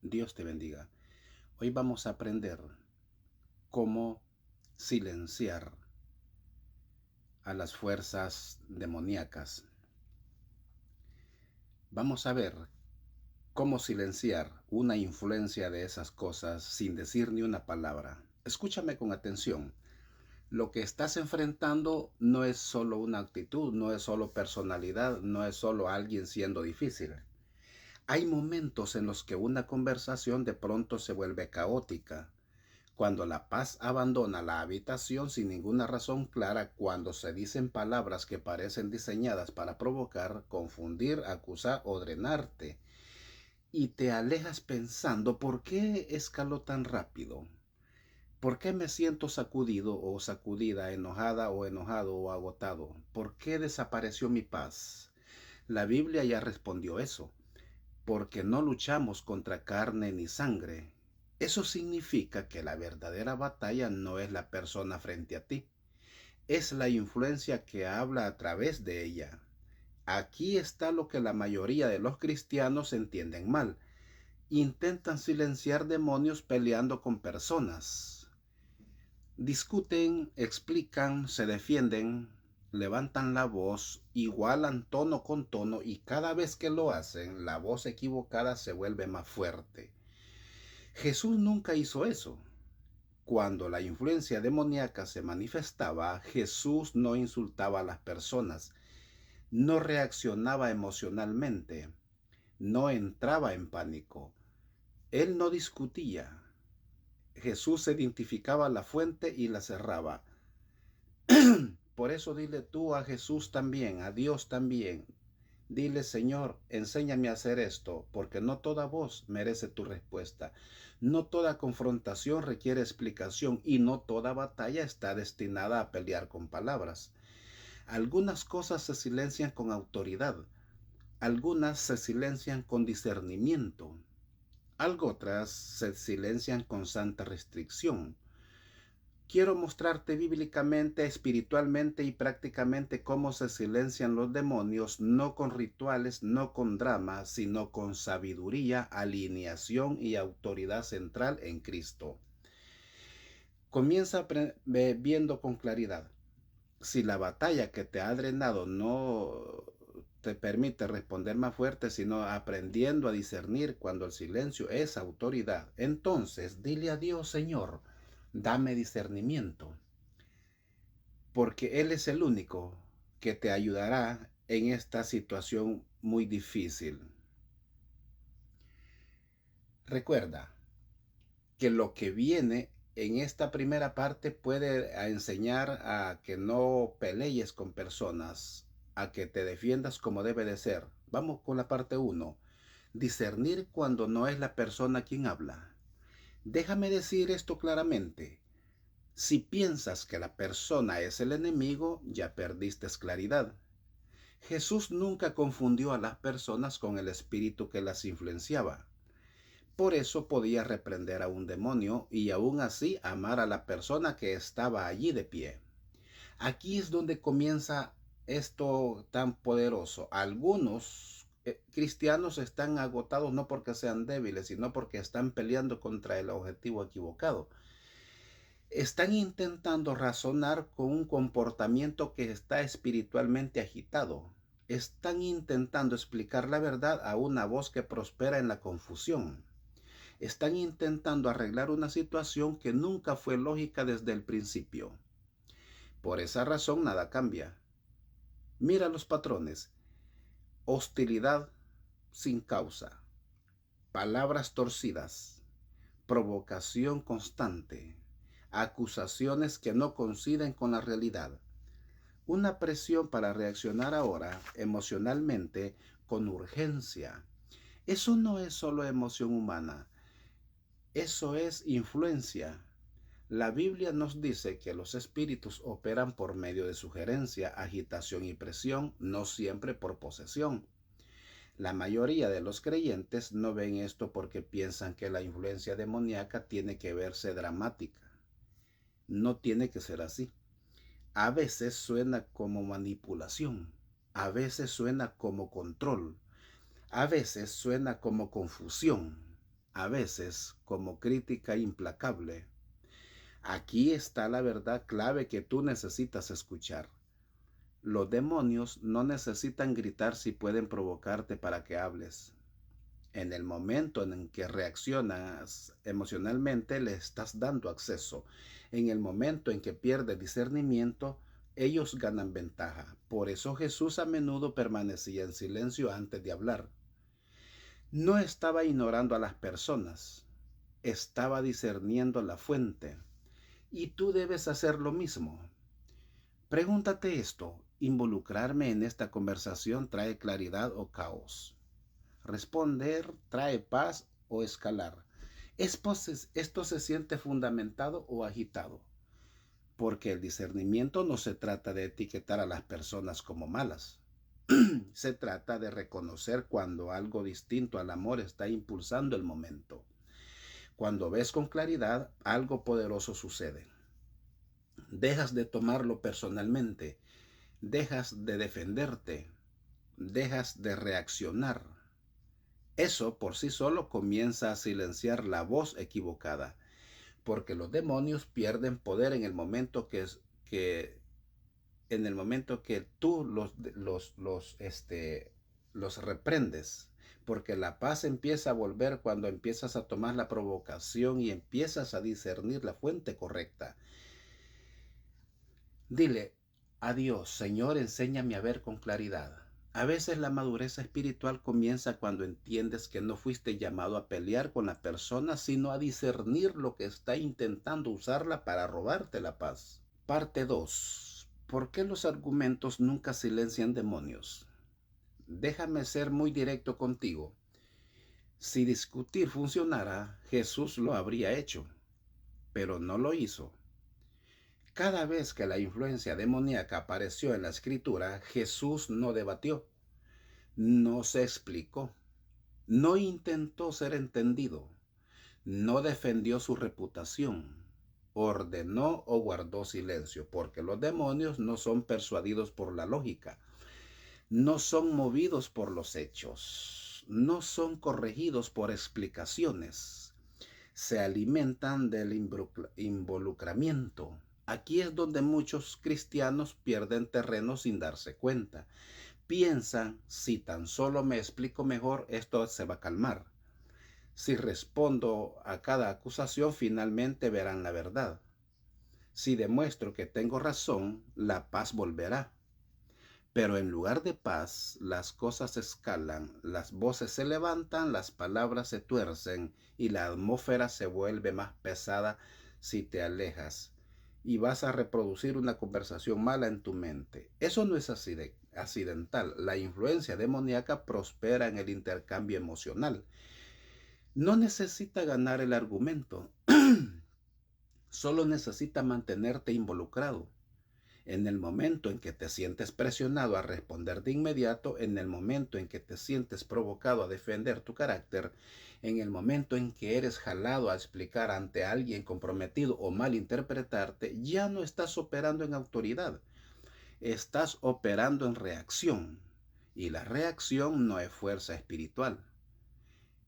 Dios te bendiga. Hoy vamos a aprender cómo silenciar a las fuerzas demoníacas. Vamos a ver cómo silenciar una influencia de esas cosas sin decir ni una palabra. Escúchame con atención. Lo que estás enfrentando no es solo una actitud, no es solo personalidad, no es solo alguien siendo difícil. Hay momentos en los que una conversación de pronto se vuelve caótica. Cuando la paz abandona la habitación sin ninguna razón clara, cuando se dicen palabras que parecen diseñadas para provocar, confundir, acusar o drenarte, y te alejas pensando, ¿por qué escaló tan rápido? ¿Por qué me siento sacudido o sacudida, enojada o enojado o agotado? ¿Por qué desapareció mi paz? La Biblia ya respondió eso, porque no luchamos contra carne ni sangre. Eso significa que la verdadera batalla no es la persona frente a ti, es la influencia que habla a través de ella. Aquí está lo que la mayoría de los cristianos entienden mal. Intentan silenciar demonios peleando con personas. Discuten, explican, se defienden, levantan la voz, igualan tono con tono y cada vez que lo hacen, la voz equivocada se vuelve más fuerte. Jesús nunca hizo eso. Cuando la influencia demoníaca se manifestaba, Jesús no insultaba a las personas, no reaccionaba emocionalmente, no entraba en pánico. Él no discutía. Jesús identificaba la fuente y la cerraba. Por eso dile tú a Jesús también, a Dios también. Dile, Señor, enséñame a hacer esto, porque no toda voz merece tu respuesta. No toda confrontación requiere explicación y no toda batalla está destinada a pelear con palabras. Algunas cosas se silencian con autoridad, algunas se silencian con discernimiento, algo otras se silencian con santa restricción. Quiero mostrarte bíblicamente, espiritualmente y prácticamente cómo se silencian los demonios, no con rituales, no con drama, sino con sabiduría, alineación y autoridad central en Cristo. Comienza viendo con claridad. Si la batalla que te ha drenado no te permite responder más fuerte, sino aprendiendo a discernir cuando el silencio es autoridad, entonces dile a Dios, Señor, dame discernimiento, porque Él es el único que te ayudará en esta situación muy difícil. Recuerda que lo que viene en esta primera parte puede enseñar a que no pelees con personas, a que te defiendas como debe de ser. Vamos con la parte 1. Discernir cuando no es la persona quien habla. Déjame decir esto claramente. Si piensas que la persona es el enemigo, ya perdiste claridad. Jesús nunca confundió a las personas con el espíritu que las influenciaba. Por eso podía reprender a un demonio y aún así amar a la persona que estaba allí de pie. Aquí es donde comienza esto tan poderoso. Algunos cristianos están agotados no porque sean débiles, sino porque están peleando contra el objetivo equivocado. Están intentando razonar con un comportamiento que está espiritualmente agitado. Están intentando explicar la verdad a una voz que prospera en la confusión. Están intentando arreglar una situación que nunca fue lógica desde el principio. Por esa razón nada cambia. Mira los patrones. Hostilidad sin causa. Palabras torcidas. Provocación constante. Acusaciones que no coinciden con la realidad. Una presión para reaccionar ahora emocionalmente con urgencia. Eso no es solo emoción humana. Eso es influencia. La Biblia nos dice que los espíritus operan por medio de sugerencia, agitación y presión, no siempre por posesión. La mayoría de los creyentes no ven esto porque piensan que la influencia demoníaca tiene que verse dramática. No tiene que ser así. A veces suena como manipulación, a veces suena como control, a veces suena como confusión. a veces como crítica implacable. Aquí está la verdad clave que tú necesitas escuchar. Los demonios no necesitan gritar si pueden provocarte para que hables. En el momento en que reaccionas emocionalmente, le estás dando acceso. En el momento en que pierdes discernimiento, ellos ganan ventaja. Por eso Jesús a menudo permanecía en silencio antes de hablar. No estaba ignorando a las personas, estaba discerniendo la fuente. Y tú debes hacer lo mismo. Pregúntate esto: ¿involucrarme en esta conversación trae claridad o caos? ¿Responder trae paz o escalar? ¿Esto se siente fundamentado o agitado? Porque el discernimiento no se trata de etiquetar a las personas como malas. Se trata de reconocer cuando algo distinto al amor está impulsando el momento. Cuando ves con claridad, algo poderoso sucede. Dejas de tomarlo personalmente, dejas de defenderte, dejas de reaccionar. Eso por sí solo comienza a silenciar la voz equivocada, porque los demonios pierden poder en el momento que tú los reprendes, porque la paz empieza a volver cuando empiezas a tomar la provocación y empiezas a discernir la fuente correcta. Dile a Dios: Señor, enséñame a ver con claridad. A veces la madurez espiritual comienza cuando entiendes que no fuiste llamado a pelear con la persona, sino a discernir lo que está intentando usarla para robarte la paz. Parte 2. ¿Por qué los argumentos nunca silencian demonios? Déjame ser muy directo contigo. Si discutir funcionara, Jesús lo habría hecho, pero no lo hizo. Cada vez que la influencia demoníaca apareció en la escritura, Jesús no debatió, no se explicó, no intentó ser entendido, no defendió su reputación, ordenó o guardó silencio, porque los demonios no son persuadidos por la lógica, no son movidos por los hechos, no son corregidos por explicaciones. Se alimentan del involucramiento. Aquí es donde muchos cristianos pierden terreno sin darse cuenta. Piensan: si tan solo me explico mejor, esto se va a calmar. Si respondo a cada acusación, finalmente verán la verdad. Si demuestro que tengo razón, la paz volverá. Pero en lugar de paz, las cosas escalan, las voces se levantan, las palabras se tuercen y la atmósfera se vuelve más pesada si te alejas. Y vas a reproducir una conversación mala en tu mente. Eso no es accidental. La influencia demoníaca prospera en el intercambio emocional. No necesita ganar el argumento, solo necesita mantenerte involucrado. En el momento en que te sientes presionado a responder de inmediato, en el momento en que te sientes provocado a defender tu carácter, en el momento en que eres jalado a explicar ante alguien comprometido o malinterpretarte, ya no estás operando en autoridad, estás operando en reacción. Y la reacción no es fuerza espiritual.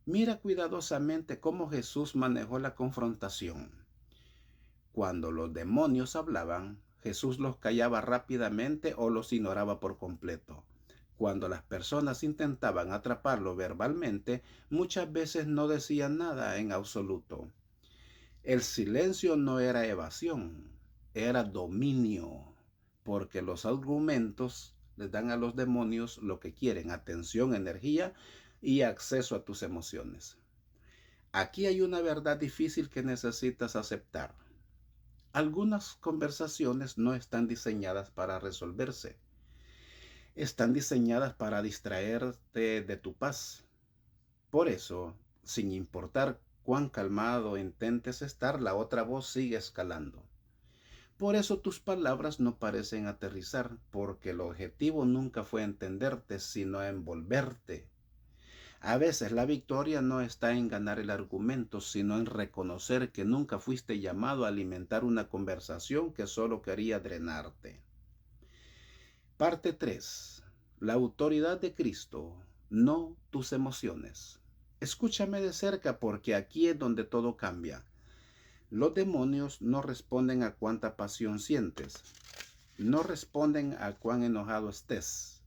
Mira cuidadosamente cómo Jesús manejó la confrontación. Cuando los demonios hablaban, Jesús los callaba rápidamente o los ignoraba por completo. Cuando las personas intentaban atraparlo verbalmente, muchas veces no decían nada en absoluto. El silencio no era evasión, era dominio, porque los argumentos les dan a los demonios lo que quieren: atención, energía y acceso a tus emociones. Aquí hay una verdad difícil que necesitas aceptar. Algunas conversaciones no están diseñadas para resolverse. Están diseñadas para distraerte de tu paz. Por eso, sin importar cuán calmado intentes estar, la otra voz sigue escalando. Por eso tus palabras no parecen aterrizar, porque el objetivo nunca fue entenderte, sino envolverte. A veces la victoria no está en ganar el argumento, sino en reconocer que nunca fuiste llamado a alimentar una conversación que solo quería drenarte. Parte 3. La autoridad de Cristo, no tus emociones. Escúchame de cerca porque aquí es donde todo cambia. Los demonios no responden a cuánta pasión sientes, no responden a cuán enojado estés,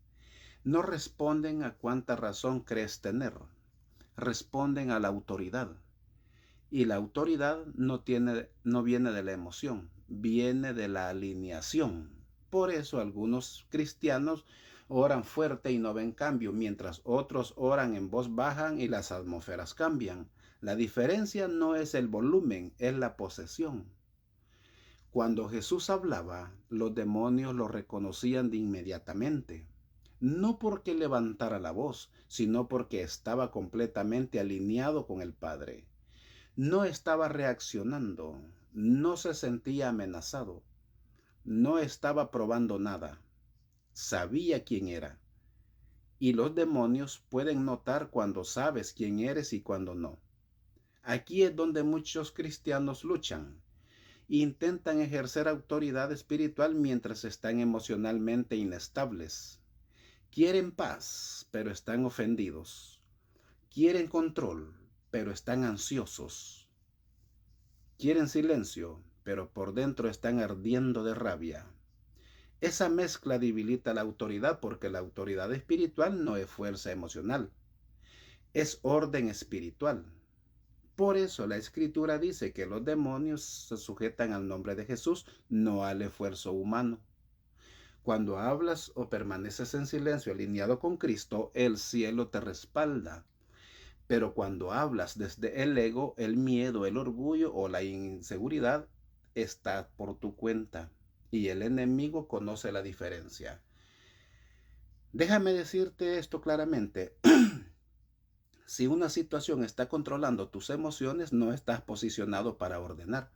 no responden a cuánta razón crees tener, responden a la autoridad. Y la autoridad no viene de la emoción, viene de la alineación. Por eso algunos cristianos oran fuerte y no ven cambio, mientras otros oran en voz baja y las atmósferas cambian. La diferencia no es el volumen, es la posesión. Cuando Jesús hablaba, los demonios lo reconocían de inmediatamente. No porque levantara la voz, sino porque estaba completamente alineado con el Padre. No estaba reaccionando, no se sentía amenazado, no estaba probando nada, sabía quién era. Y los demonios pueden notar cuando sabes quién eres y cuando no. Aquí es donde muchos cristianos luchan. Intentan ejercer autoridad espiritual mientras están emocionalmente inestables. Quieren paz, pero están ofendidos. Quieren control, pero están ansiosos. Quieren silencio, pero por dentro están ardiendo de rabia. Esa mezcla debilita la autoridad porque la autoridad espiritual no es fuerza emocional, es orden espiritual. Por eso la Escritura dice que los demonios se sujetan al nombre de Jesús, no al esfuerzo humano. Cuando hablas o permaneces en silencio alineado con Cristo, el cielo te respalda. Pero cuando hablas desde el ego, el miedo, el orgullo o la inseguridad, está por tu cuenta. Y el enemigo conoce la diferencia. Déjame decirte esto claramente. Si una situación está controlando tus emociones, no estás posicionado para ordenar.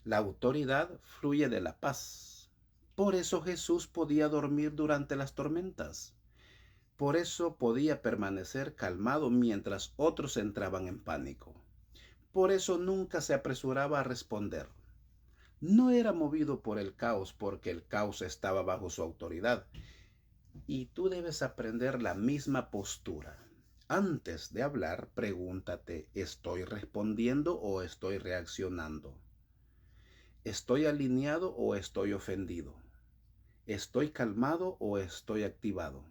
La autoridad fluye de la paz. Por eso Jesús podía dormir durante las tormentas. Por eso podía permanecer calmado mientras otros entraban en pánico. Por eso nunca se apresuraba a responder. No era movido por el caos porque el caos estaba bajo su autoridad. Y tú debes aprender la misma postura. Antes de hablar, pregúntate, ¿estoy respondiendo o estoy reaccionando? ¿Estoy alineado o estoy ofendido? ¿Estoy calmado o estoy activado?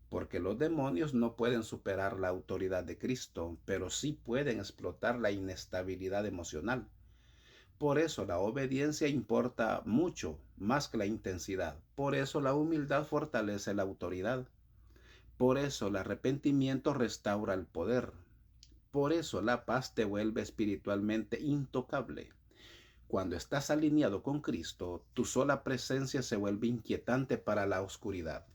Porque los demonios no pueden superar la autoridad de Cristo, pero sí pueden explotar la inestabilidad emocional. Por eso la obediencia importa mucho, más que la intensidad. Por eso la humildad fortalece la autoridad. Por eso el arrepentimiento restaura el poder. Por eso la paz te vuelve espiritualmente intocable. Cuando estás alineado con Cristo, tu sola presencia se vuelve inquietante para la oscuridad.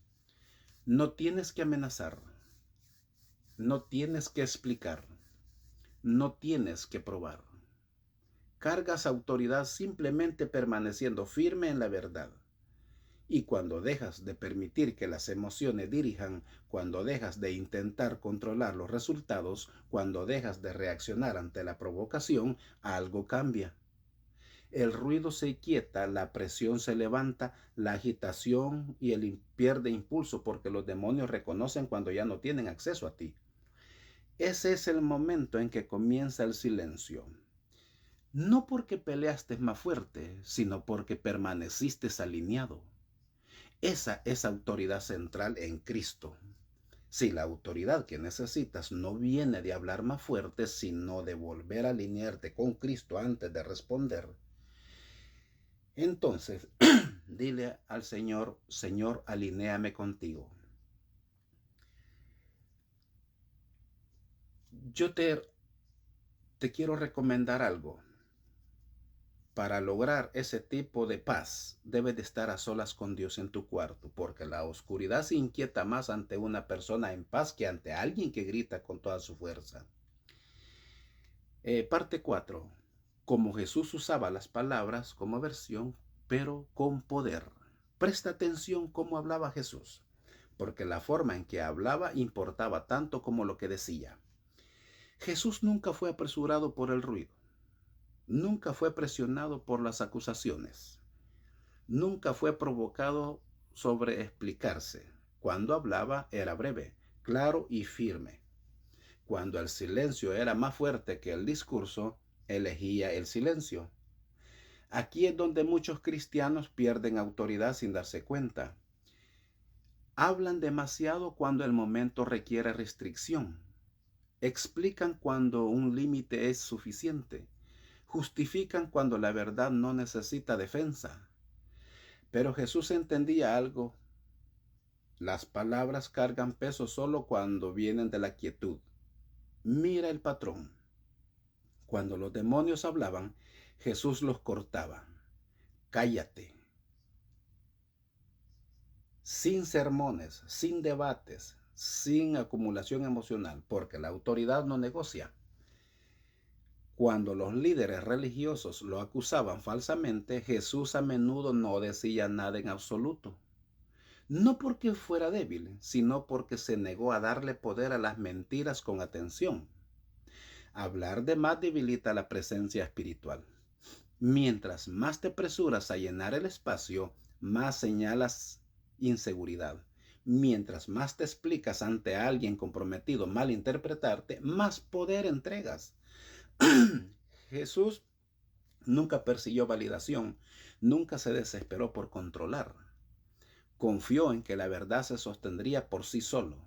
No tienes que amenazar, no tienes que explicar, no tienes que probar. Cargas autoridad simplemente permaneciendo firme en la verdad. Y cuando dejas de permitir que las emociones dirijan, cuando dejas de intentar controlar los resultados, cuando dejas de reaccionar ante la provocación, algo cambia. El ruido se quieta, la presión se levanta, la agitación y el pierde impulso porque los demonios reconocen cuando ya no tienen acceso a ti. Ese es el momento en que comienza el silencio. No porque peleaste más fuerte, sino porque permaneciste alineado. Esa es autoridad central en Cristo. Si la autoridad que necesitas no viene de hablar más fuerte, sino de volver a alinearte con Cristo antes de responder, entonces dile al Señor, Señor, alinéame contigo. Yo te quiero recomendar algo. Para lograr ese tipo de paz, debes de estar a solas con Dios en tu cuarto, porque la oscuridad se inquieta más ante una persona en paz que ante alguien que grita con toda su fuerza. Parte 4. Como Jesús usaba las palabras como versión, pero con poder. Presta atención cómo hablaba Jesús, porque la forma en que hablaba importaba tanto como lo que decía. Jesús nunca fue apresurado por el ruido. Nunca fue presionado por las acusaciones. Nunca fue provocado sobre explicarse. Cuando hablaba era breve, claro y firme. Cuando el silencio era más fuerte que el discurso, elegía el silencio. Aquí es donde muchos cristianos pierden autoridad sin darse cuenta. Hablan demasiado cuando el momento requiere restricción. Explican cuando un límite es suficiente. Justifican cuando la verdad no necesita defensa. Pero Jesús entendía algo. Las palabras cargan peso solo cuando vienen de la quietud. Mira el patrón. Cuando los demonios hablaban, Jesús los cortaba. Cállate. Sin sermones, sin debates, sin acumulación emocional, porque la autoridad no negocia. Cuando los líderes religiosos lo acusaban falsamente, Jesús a menudo no decía nada en absoluto. No porque fuera débil, sino porque se negó a darle poder a las mentiras con atención. Hablar de más debilita la presencia espiritual. Mientras más te apresuras a llenar el espacio, más señalas inseguridad. Mientras más te explicas ante alguien comprometido malinterpretarte, más poder entregas. Jesús nunca persiguió validación, nunca se desesperó por controlar. Confió en que la verdad se sostendría por sí solo.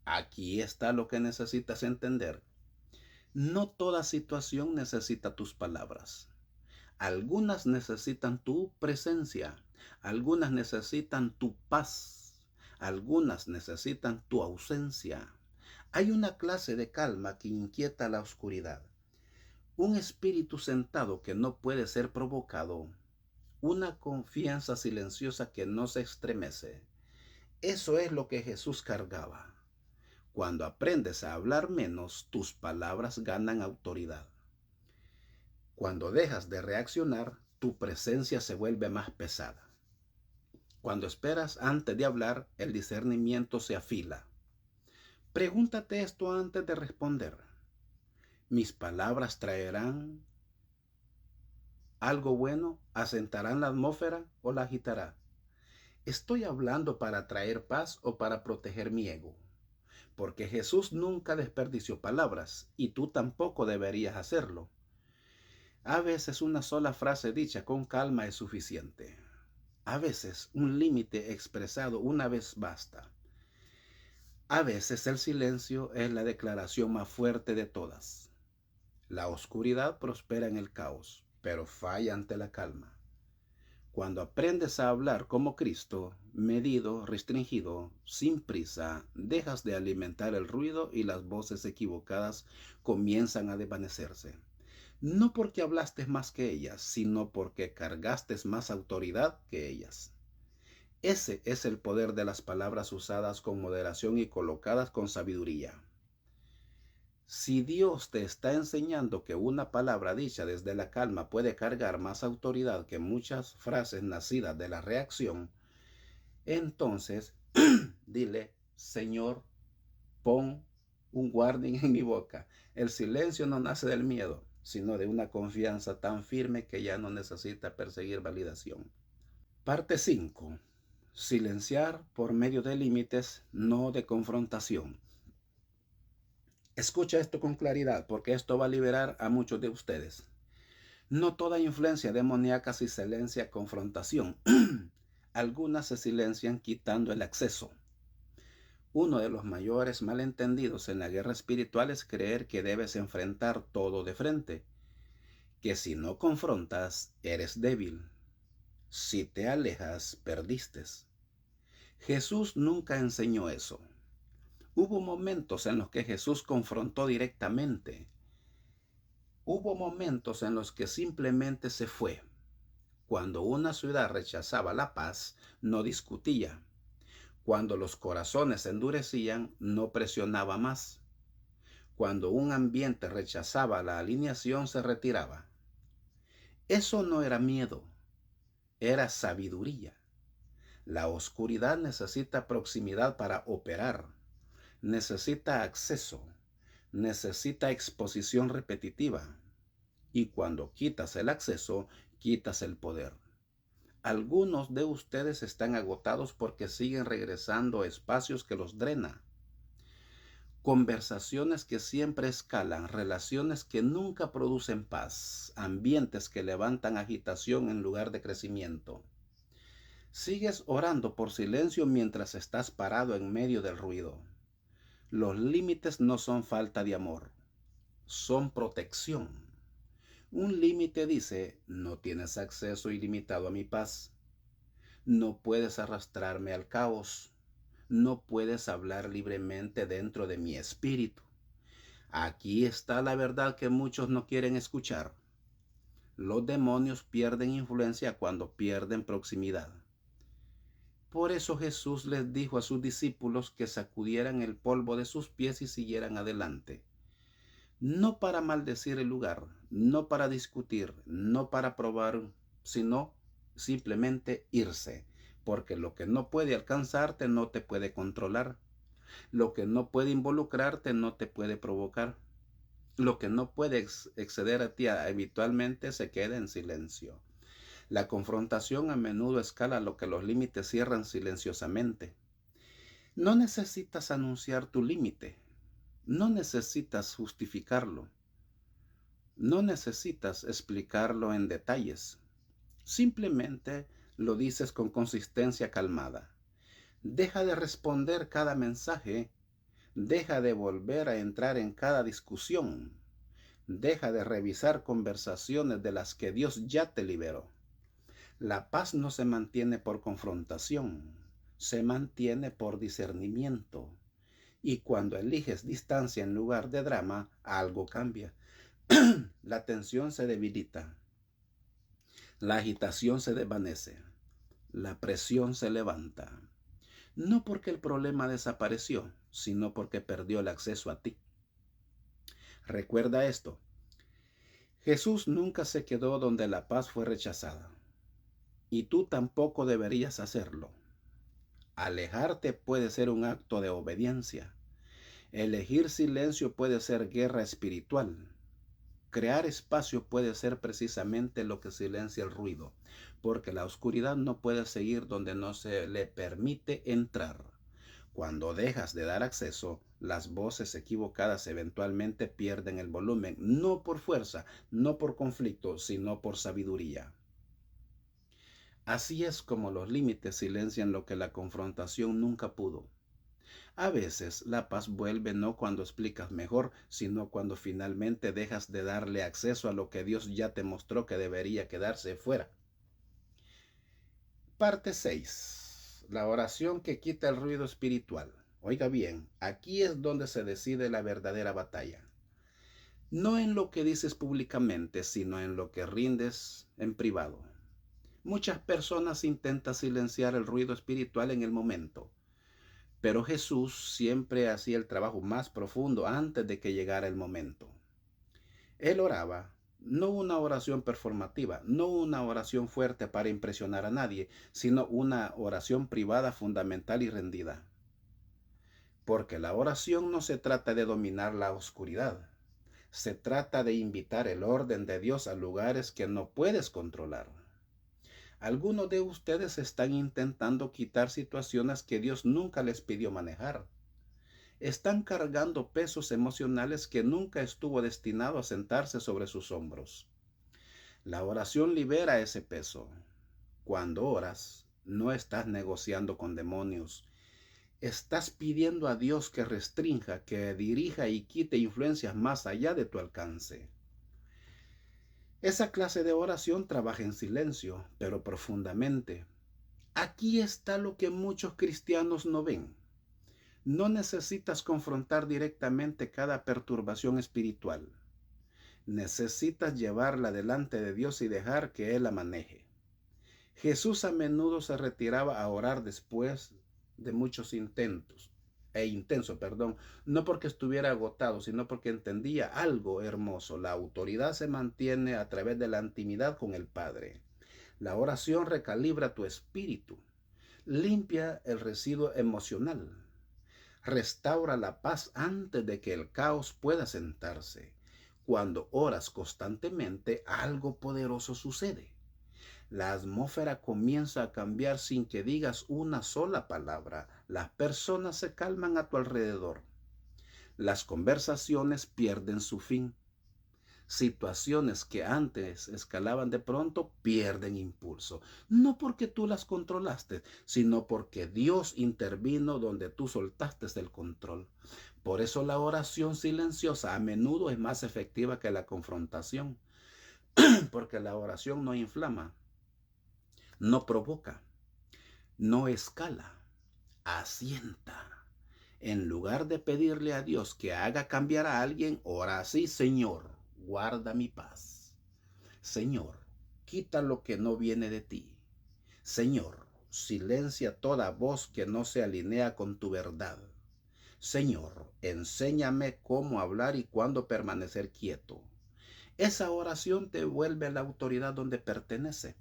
Aquí está lo que necesitas entender. No toda situación necesita tus palabras. Algunas necesitan tu presencia, algunas necesitan tu paz, algunas necesitan tu ausencia. Hay una clase de calma que inquieta la oscuridad, un espíritu sentado que no puede ser provocado, una confianza silenciosa que no se estremece. Eso es lo que Jesús cargaba. Cuando aprendes a hablar menos, tus palabras ganan autoridad. Cuando dejas de reaccionar, tu presencia se vuelve más pesada. Cuando esperas antes de hablar, el discernimiento se afila. Pregúntate esto antes de responder. ¿Mis palabras traerán algo bueno? ¿Asentarán la atmósfera o la agitará? ¿Estoy hablando para traer paz o para proteger mi ego? Porque Jesús nunca desperdició palabras y tú tampoco deberías hacerlo. A veces una sola frase dicha con calma es suficiente. A veces un límite expresado una vez basta. A veces el silencio es la declaración más fuerte de todas. La oscuridad prospera en el caos, pero falla ante la calma. Cuando aprendes a hablar como Cristo, medido, restringido, sin prisa, dejas de alimentar el ruido y las voces equivocadas comienzan a desvanecerse. No porque hablaste más que ellas, sino porque cargaste más autoridad que ellas. Ese es el poder de las palabras usadas con moderación y colocadas con sabiduría. Si Dios te está enseñando que una palabra dicha desde la calma puede cargar más autoridad que muchas frases nacidas de la reacción, entonces dile: Señor, pon un guardián en mi boca. El silencio no nace del miedo, sino de una confianza tan firme que ya no necesita perseguir validación. Parte 5. Silenciar por medio de límites, no de confrontación. Escucha esto con claridad, porque esto va a liberar a muchos de ustedes. No toda influencia demoníaca se silencia confrontación. Algunas se silencian quitando el acceso. Uno de los mayores malentendidos en la guerra espiritual es creer que debes enfrentar todo de frente, que si no confrontas, eres débil. Si te alejas, perdiste. Jesús nunca enseñó eso. Hubo momentos en los que Jesús confrontó directamente. Hubo momentos en los que simplemente se fue. Cuando una ciudad rechazaba la paz, no discutía. Cuando los corazones se endurecían, no presionaba más. Cuando un ambiente rechazaba la alineación, se retiraba. Eso no era miedo, era sabiduría. La oscuridad necesita proximidad para operar. Necesita acceso, necesita exposición repetitiva. Y cuando quitas el acceso, quitas el poder. Algunos de ustedes están agotados porque siguen regresando a espacios que los drenan. Conversaciones que siempre escalan, relaciones que nunca producen paz, ambientes que levantan agitación en lugar de crecimiento. Sigues orando por silencio mientras estás parado en medio del ruido. Los límites no son falta de amor, son protección. Un límite dice, no tienes acceso ilimitado a mi paz. No puedes arrastrarme al caos. No puedes hablar libremente dentro de mi espíritu. Aquí está la verdad que muchos no quieren escuchar. Los demonios pierden influencia cuando pierden proximidad. Por eso Jesús les dijo a sus discípulos que sacudieran el polvo de sus pies y siguieran adelante. No para maldecir el lugar, no para discutir, no para probar, sino simplemente irse, porque lo que no puede alcanzarte no te puede controlar, lo que no puede involucrarte no te puede provocar, lo que no puede exceder a ti habitualmente se queda en silencio. La confrontación a menudo escala lo que los límites cierran silenciosamente. No necesitas anunciar tu límite, no necesitas justificarlo. No necesitas explicarlo en detalles. Simplemente lo dices con consistencia calmada. Deja de responder cada mensaje. Deja de volver a entrar en cada discusión. Deja de revisar conversaciones de las que Dios ya te liberó. La paz no se mantiene por confrontación, se mantiene por discernimiento. Y cuando eliges distancia en lugar de drama, algo cambia. La tensión se debilita, la agitación se desvanece, la presión se levanta. No porque el problema desapareció, sino porque perdió el acceso a ti. Recuerda esto, Jesús nunca se quedó donde la paz fue rechazada, y tú tampoco deberías hacerlo. Alejarte puede ser un acto de obediencia. Elegir silencio puede ser guerra espiritual. Crear espacio puede ser precisamente lo que silencia el ruido, porque la oscuridad no puede seguir donde no se le permite entrar. Cuando dejas de dar acceso, las voces equivocadas eventualmente pierden el volumen, no por fuerza, no por conflicto, sino por sabiduría. Así es como los límites silencian lo que la confrontación nunca pudo. A veces la paz vuelve no cuando explicas mejor, sino cuando finalmente dejas de darle acceso a lo que Dios ya te mostró que debería quedarse fuera. Parte 6. La oración que quita el ruido espiritual. Oiga bien, aquí es donde se decide la verdadera batalla. No en lo que dices públicamente, sino en lo que rindes en privado. Muchas personas intentan silenciar el ruido espiritual en el momento. Pero Jesús siempre hacía el trabajo más profundo antes de que llegara el momento. Él oraba, no una oración performativa, no una oración fuerte para impresionar a nadie, sino una oración privada fundamental y rendida. Porque la oración no se trata de dominar la oscuridad, se trata de invitar el orden de Dios a lugares que no puedes controlar. Algunos de ustedes están intentando quitar situaciones que Dios nunca les pidió manejar. Están cargando pesos emocionales que nunca estuvo destinado a sentarse sobre sus hombros. La oración libera ese peso. Cuando oras, no estás negociando con demonios. Estás pidiendo a Dios que restrinja, que dirija y quite influencias más allá de tu alcance. Esa clase de oración trabaja en silencio, pero profundamente. Aquí está lo que muchos cristianos no ven. No necesitas confrontar directamente cada perturbación espiritual. Necesitas llevarla delante de Dios y dejar que Él la maneje. Jesús a menudo se retiraba a orar después de muchos intensos, no porque estuviera agotado, sino porque entendía algo hermoso. La autoridad se mantiene a través de la intimidad con el Padre. La oración recalibra tu espíritu, limpia el residuo emocional, restaura la paz antes de que el caos pueda sentarse. Cuando oras constantemente, algo poderoso sucede. La atmósfera comienza a cambiar sin que digas una sola palabra. Las personas se calman a tu alrededor. Las conversaciones pierden su fin. Situaciones que antes escalaban de pronto pierden impulso. No porque tú las controlaste, sino porque Dios intervino donde tú soltaste el control. Por eso la oración silenciosa a menudo es más efectiva que la confrontación, porque la oración no inflama, no provoca, no escala, asienta. En lugar de pedirle a Dios que haga cambiar a alguien, ora así: Señor, guarda mi paz. Señor, quita lo que no viene de ti. Señor, silencia toda voz que no se alinea con tu verdad. Señor, enséñame cómo hablar y cuándo permanecer quieto. Esa oración te vuelve a la autoridad donde pertenece.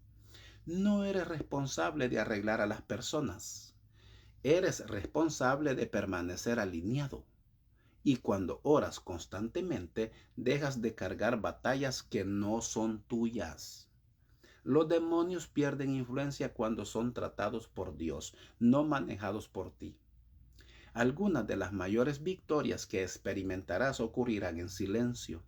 No eres responsable de arreglar a las personas. Eres responsable de permanecer alineado. Y cuando oras constantemente, dejas de cargar batallas que no son tuyas. Los demonios pierden influencia cuando son tratados por Dios, no manejados por ti. Algunas de las mayores victorias que experimentarás ocurrirán en silencio,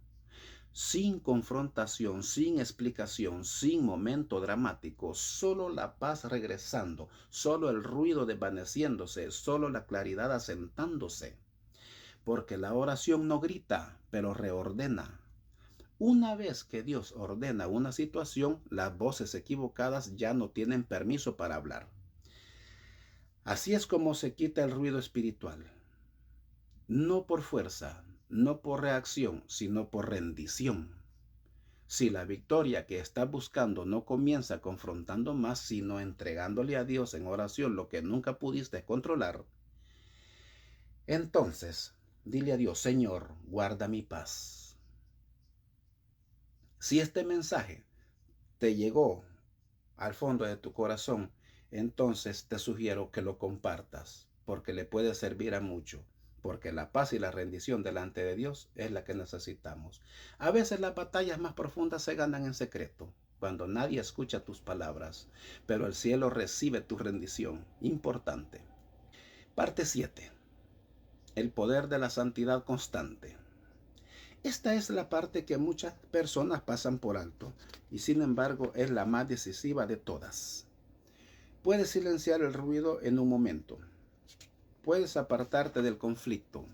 sin confrontación, sin explicación, sin momento dramático, solo la paz regresando, solo el ruido desvaneciéndose, solo la claridad asentándose. Porque la oración no grita, pero reordena. Una vez que Dios ordena una situación, las voces equivocadas ya no tienen permiso para hablar. Así es como se quita el ruido espiritual. No por fuerza, no por reacción, sino por rendición. Si la victoria que estás buscando no comienza confrontando más, sino entregándole a Dios en oración lo que nunca pudiste controlar, entonces dile a Dios: Señor, guarda mi paz. Si este mensaje te llegó al fondo de tu corazón, entonces te sugiero que lo compartas, porque le puede servir a mucho, porque la paz y la rendición delante de Dios es la que necesitamos. A veces las batallas más profundas se ganan en secreto, cuando nadie escucha tus palabras, pero el cielo recibe tu rendición. Importante. Parte 7. El poder de la santidad constante. Esta es la parte que muchas personas pasan por alto y sin embargo es la más decisiva de todas. Puedes silenciar el ruido en un momento. Puedes apartarte del conflicto.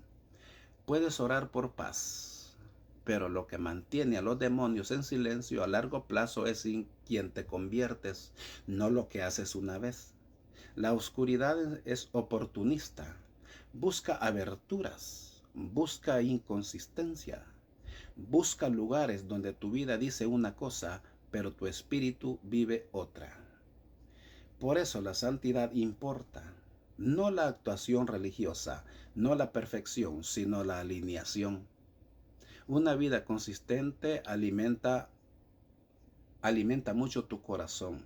Puedes orar por paz. Pero lo que mantiene a los demonios en silencio a largo plazo es en quien te conviertes, no lo que haces una vez. La oscuridad es oportunista. Busca aberturas. Busca inconsistencia. Busca lugares donde tu vida dice una cosa, pero tu espíritu vive otra. Por eso la santidad importa. No la actuación religiosa, no la perfección, sino la alineación. Una vida consistente alimenta mucho tu corazón,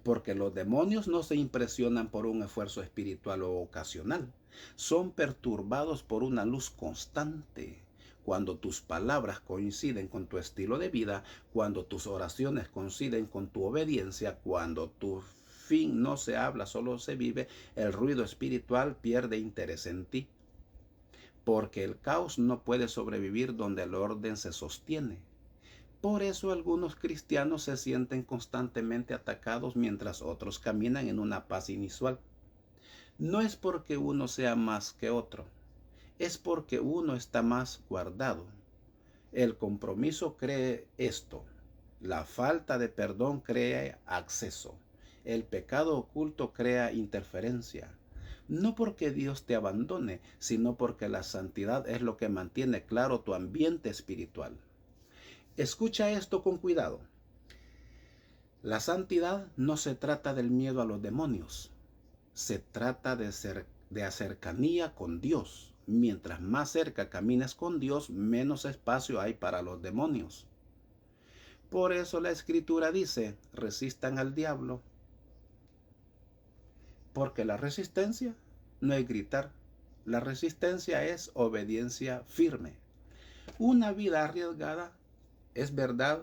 porque los demonios no se impresionan por un esfuerzo espiritual o ocasional. Son perturbados por una luz constante. Cuando tus palabras coinciden con tu estilo de vida, cuando tus oraciones coinciden con tu obediencia, cuando tu fin no se habla, solo se vive, el ruido espiritual pierde interés en ti. Porque el caos no puede sobrevivir donde el orden se sostiene. Por eso algunos cristianos se sienten constantemente atacados mientras otros caminan en una paz inusual. No es porque uno sea más que otro, es porque uno está más guardado. El compromiso cree esto. La falta de perdón crea acceso. El pecado oculto crea interferencia. No porque Dios te abandone, sino porque la santidad es lo que mantiene claro tu ambiente espiritual. Escucha esto con cuidado. La santidad no se trata del miedo a los demonios. Se trata de cercanía con Dios. Mientras más cerca camines con Dios, menos espacio hay para los demonios. Por eso la Escritura dice: resistan al diablo. Porque la resistencia no es gritar. La resistencia es obediencia firme. Una vida arriesgada es verdad,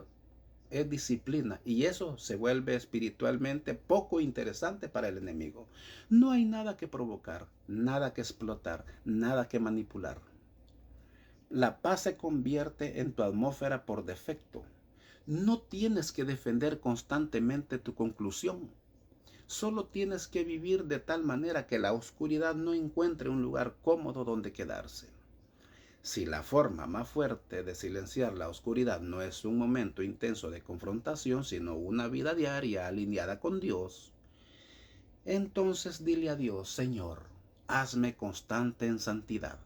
es disciplina, y eso se vuelve espiritualmente poco interesante para el enemigo. No hay nada que provocar, nada que explotar, nada que manipular. La paz se convierte en tu atmósfera por defecto. No tienes que defender constantemente tu conclusión. Solo tienes que vivir de tal manera que la oscuridad no encuentre un lugar cómodo donde quedarse. Si la forma más fuerte de silenciar la oscuridad no es un momento intenso de confrontación, sino una vida diaria alineada con Dios, entonces dile a Dios: Señor, hazme constante en santidad.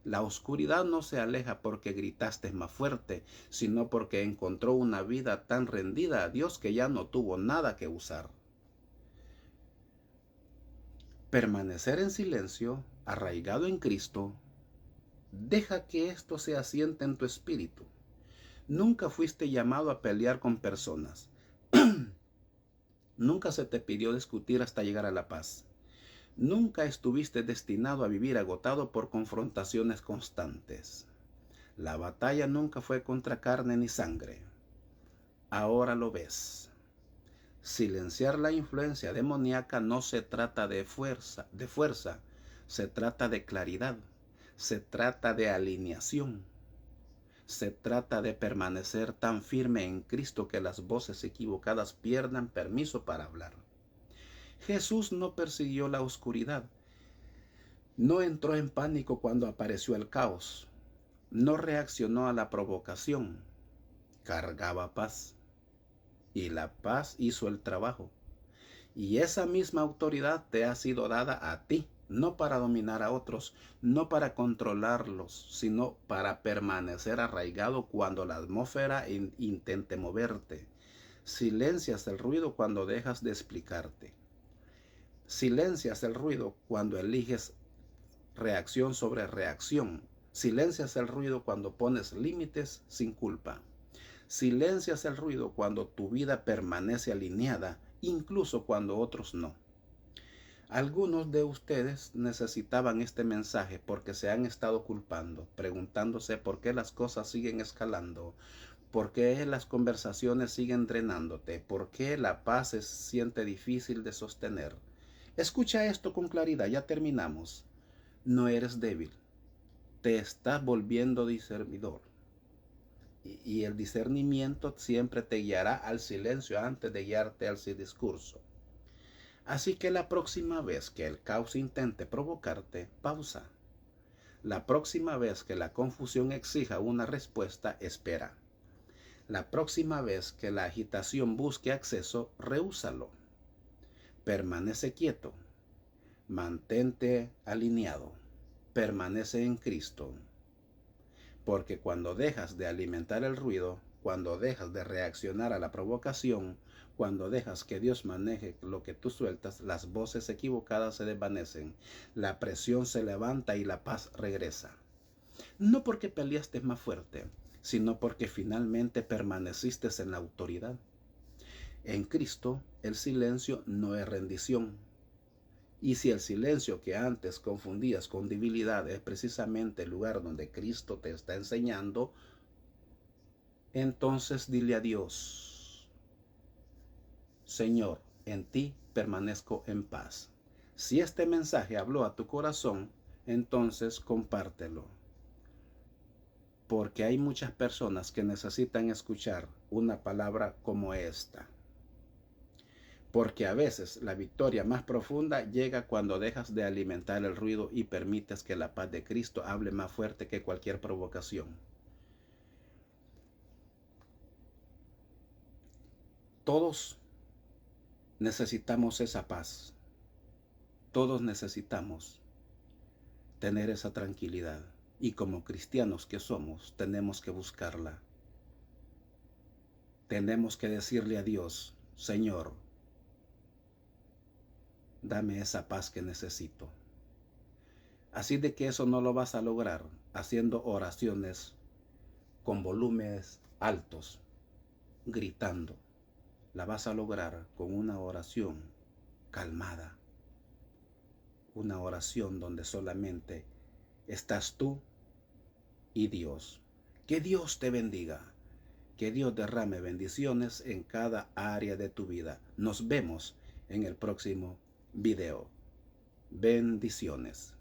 La oscuridad no se aleja porque gritaste más fuerte, sino porque encontró una vida tan rendida a Dios que ya no tuvo nada que usar. Permanecer en silencio, arraigado en Cristo, deja que esto se asiente en tu espíritu. Nunca fuiste llamado a pelear con personas. Nunca se te pidió discutir hasta llegar a la paz. Nunca estuviste destinado a vivir agotado por confrontaciones constantes. La batalla nunca fue contra carne ni sangre. Ahora lo ves. Silenciar la influencia demoníaca no se trata de fuerza, se trata de claridad, se trata de alineación. Se trata de permanecer tan firme en Cristo que las voces equivocadas pierdan permiso para hablar. Jesús no persiguió la oscuridad. No entró en pánico cuando apareció el caos. No reaccionó a la provocación. Cargaba paz. Y la paz hizo el trabajo. Y esa misma autoridad te ha sido dada a ti, no para dominar a otros, no para controlarlos, sino para permanecer arraigado cuando la atmósfera intente moverte. Silencias el ruido cuando dejas de explicarte. Silencias el ruido cuando eliges reacción sobre reacción. Silencias el ruido cuando pones límites sin culpa. Silencias el ruido cuando tu vida permanece alineada, incluso cuando otros no. Algunos de ustedes necesitaban este mensaje porque se han estado culpando, preguntándose por qué las cosas siguen escalando, por qué las conversaciones siguen drenándote, por qué la paz se siente difícil de sostener. Escucha esto con claridad, ya terminamos. No eres débil, te estás volviendo discernidor. Y el discernimiento siempre te guiará al silencio antes de guiarte al discurso. Así que la próxima vez que el caos intente provocarte, pausa. La próxima vez que la confusión exija una respuesta, espera. La próxima vez que la agitación busque acceso, rehúsalo. Permanece quieto. Mantente alineado. Permanece en Cristo. Porque cuando dejas de alimentar el ruido, cuando dejas de reaccionar a la provocación, cuando dejas que Dios maneje lo que tú sueltas, las voces equivocadas se desvanecen, la presión se levanta y la paz regresa. No porque peleaste más fuerte, sino porque finalmente permaneciste en la autoridad. En Cristo, el silencio no es rendición. Y si el silencio que antes confundías con debilidad es precisamente el lugar donde Cristo te está enseñando, entonces dile a Dios: Señor, en ti permanezco en paz. Si este mensaje habló a tu corazón, entonces compártelo. Porque hay muchas personas que necesitan escuchar una palabra como esta. Porque a veces la victoria más profunda llega cuando dejas de alimentar el ruido y permites que la paz de Cristo hable más fuerte que cualquier provocación. Todos necesitamos esa paz. Todos necesitamos tener esa tranquilidad. Y como cristianos que somos, tenemos que buscarla. Tenemos que decirle a Dios: Señor, dame esa paz que necesito. Así de que eso no lo vas a lograr haciendo oraciones con volúmenes altos, gritando. La vas a lograr con una oración calmada. Una oración donde solamente estás tú y Dios. Que Dios te bendiga. Que Dios derrame bendiciones en cada área de tu vida. Nos vemos en el próximo video. Bendiciones.